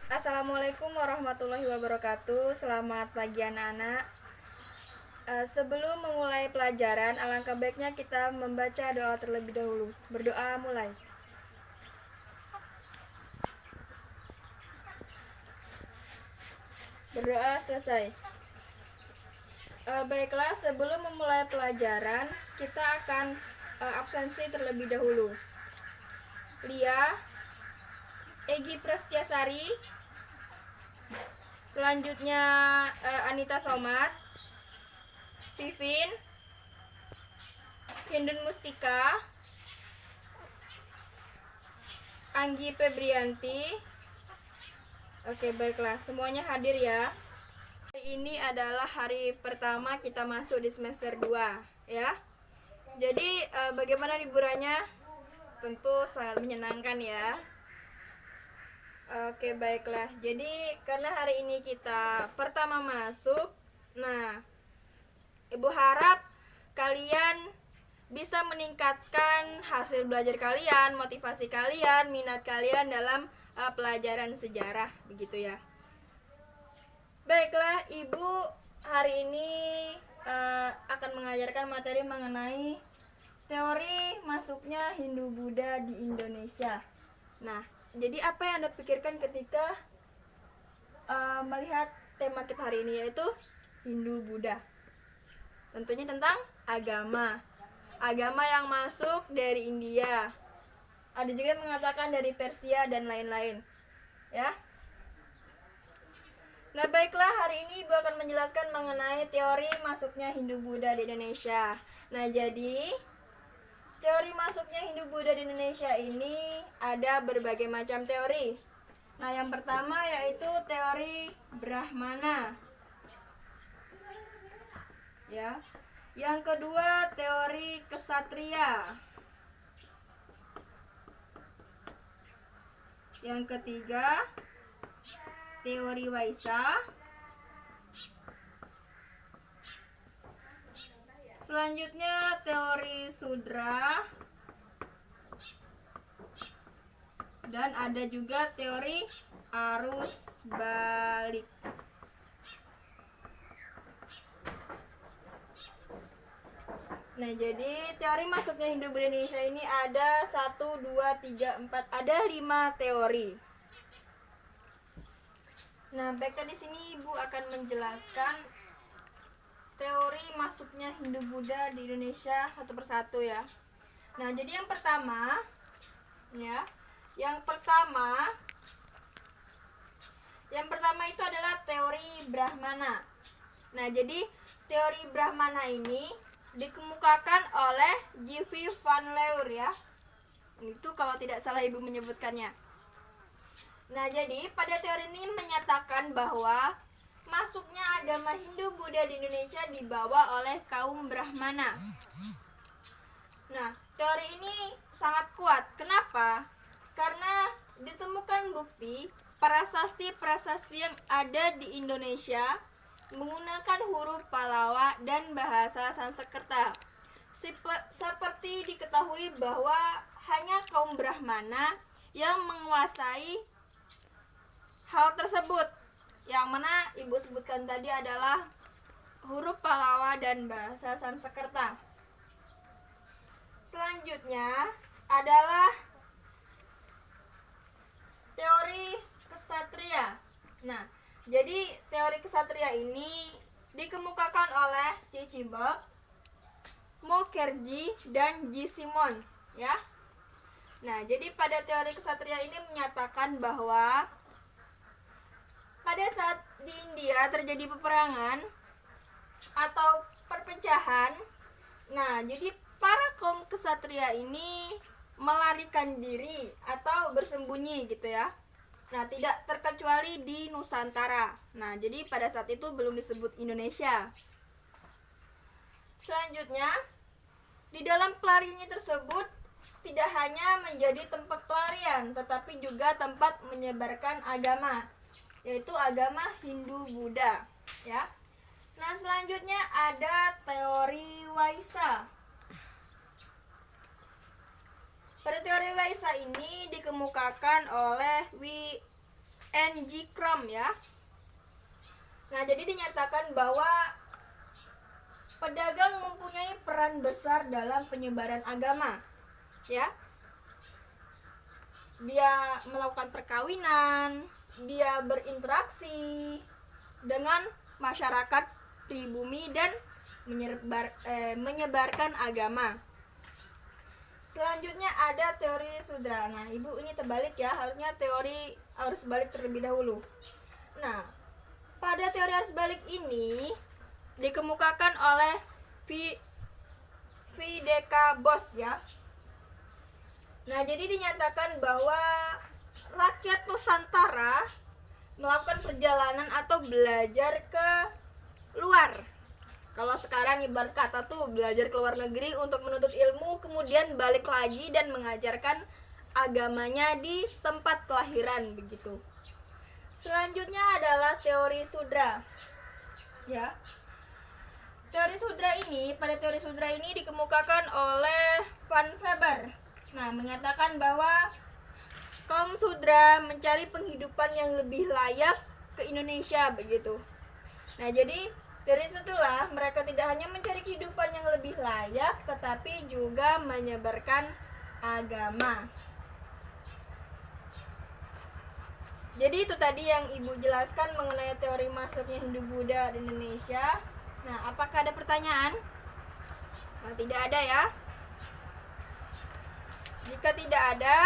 Assalamualaikum warahmatullahi wabarakatuh. Selamat pagi anak-anak. Sebelum memulai pelajaran, alangkah baiknya kita membaca doa terlebih dahulu. Berdoa mulai. Berdoa selesai. Baiklah, sebelum memulai pelajaran, kita akan absensi terlebih dahulu. Lia, Egi Prestiasari, selanjutnya Anita Somad, Vivin, Hindun Mustika, Anggi Febrianti. Oke, baiklah, semuanya hadir ya. Hari ini adalah hari pertama kita masuk di semester 2 ya. Jadi bagaimana liburannya? Tentu sangat menyenangkan ya. Oke, baiklah. Jadi karena hari ini kita pertama masuk, nah Ibu harap kalian bisa meningkatkan hasil belajar kalian, motivasi kalian, minat kalian dalam pelajaran sejarah, begitu ya. Baiklah, Ibu hari ini akan mengajarkan materi mengenai teori masuknya Hindu-Buddha di Indonesia. Nah, jadi apa yang Anda pikirkan ketika melihat tema kita hari ini, yaitu Hindu-Buddha? Tentunya tentang agama. Agama yang masuk dari India. Ada juga yang mengatakan dari Persia dan lain-lain. Ya. Nah, baiklah, hari ini Ibu akan menjelaskan mengenai teori masuknya Hindu-Buddha di Indonesia. Nah, jadi teori masuknya Hindu-Buddha di Indonesia ini ada berbagai macam teori. Nah, yang pertama yaitu teori Brahmana. Ya. Yang kedua, teori Ksatria. Yang ketiga, teori Waisa. Selanjutnya teori Sudra. Dan ada juga teori arus balik. Nah, jadi teori masuknya Hindu-Buddha Indonesia ini ada 1, 2, 3, 4, ada 5 teori. Nah, baiklah, di sini Ibu akan menjelaskan teori masuknya Hindu-Buddha di Indonesia satu persatu ya. Nah, jadi yang pertama ya, yang pertama itu adalah teori Brahmana. Nah, jadi teori Brahmana ini dikemukakan oleh G.V. van Leur ya. Itu kalau tidak salah Ibu menyebutkannya. Nah, jadi pada teori ini menyatakan bahwa masuknya agama Hindu-Buddha di Indonesia dibawa oleh kaum Brahmana. Nah, teori ini sangat kuat. Kenapa? Karena ditemukan bukti prasasti-prasasti yang ada di Indonesia menggunakan huruf Pallawa dan bahasa Sanskerta. Seperti diketahui bahwa hanya kaum Brahmana yang menguasai hal tersebut. Yang mana Ibu sebutkan tadi adalah huruf Pallawa dan bahasa Sanskerta. Selanjutnya adalah teori Ksatria. Nah, jadi teori Ksatria ini dikemukakan oleh Cicibok, Mukherjee, dan G. Simon ya. Nah, jadi pada teori Ksatria ini menyatakan bahwa pada saat di India terjadi peperangan atau perpecahan, nah jadi para kaum Ksatria ini melarikan diri atau bersembunyi gitu ya. Nah, tidak terkecuali di Nusantara. Nah, jadi pada saat itu belum disebut Indonesia. Selanjutnya, di dalam pelariannya tersebut tidak hanya menjadi tempat pelarian, tetapi juga tempat menyebarkan agama, yaitu agama Hindu-Buddha ya. Nah, selanjutnya ada teori Waisa. Pada teori Waisa ini dikemukakan oleh N.G. Crumb ya. Nah, jadi dinyatakan bahwa pedagang mempunyai peran besar dalam penyebaran agama. Ya. Dia melakukan perkawinan, dia berinteraksi dengan masyarakat pribumi dan menyebarkan agama. Selanjutnya ada teori sudra. Nah, Ibu ini terbalik ya, harusnya teori arus balik terlebih dahulu. Nah, pada teori arus balik ini dikemukakan oleh V.D.K. Bos ya. Nah, jadi dinyatakan bahwa rakyat Nusantara melakukan perjalanan atau belajar ke luar. Kalau sekarang ibarat kata tuh belajar ke luar negeri untuk menuntut ilmu, kemudian balik lagi dan mengajarkan agamanya di tempat kelahiran begitu. Selanjutnya adalah teori sudra. Ya. Pada teori sudra ini dikemukakan oleh Van Weber. Nah, menyatakan bahwa kaum sudra mencari penghidupan yang lebih layak ke Indonesia begitu. Nah, jadi dari situlah mereka tidak hanya mencari kehidupan yang lebih layak, tetapi juga menyebarkan agama. Jadi itu tadi yang Ibu jelaskan mengenai teori masuknya Hindu-Buddha di Indonesia. Nah, apakah ada pertanyaan? Nah, tidak ada ya. Jika tidak ada,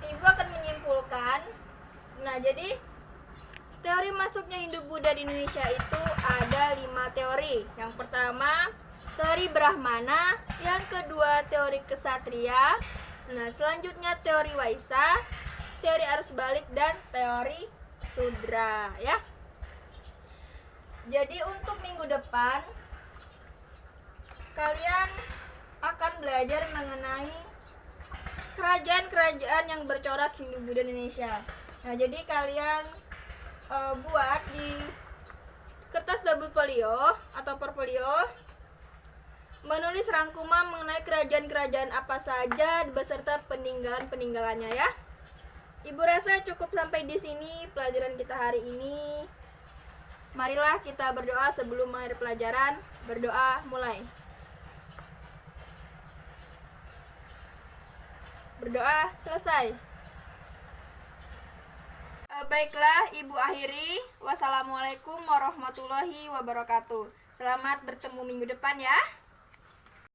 Ibu akan menyimpulkan. Nah, jadi teori masuknya Hindu-Buddha di Indonesia itu ada 5 teori. Yang pertama, teori Brahmana. Yang kedua, teori Ksatria. Nah, selanjutnya teori Waisa, teori arus balik, dan teori Sudra ya. Jadi untuk minggu depan kalian akan belajar mengenai kerajaan-kerajaan yang bercorak Hindu-Buddha Indonesia. Nah, jadi kalian buat di kertas double folio atau portfolio menulis rangkuman mengenai kerajaan-kerajaan apa saja beserta peninggalan-peninggalannya ya. Ibu rasa cukup sampai di sini pelajaran kita hari ini. Marilah kita berdoa sebelum mengakhiri pelajaran. Berdoa mulai. Berdoa selesai. Baiklah, Ibu akhiri. Wassalamualaikum warahmatullahi wabarakatuh. Selamat bertemu minggu depan ya.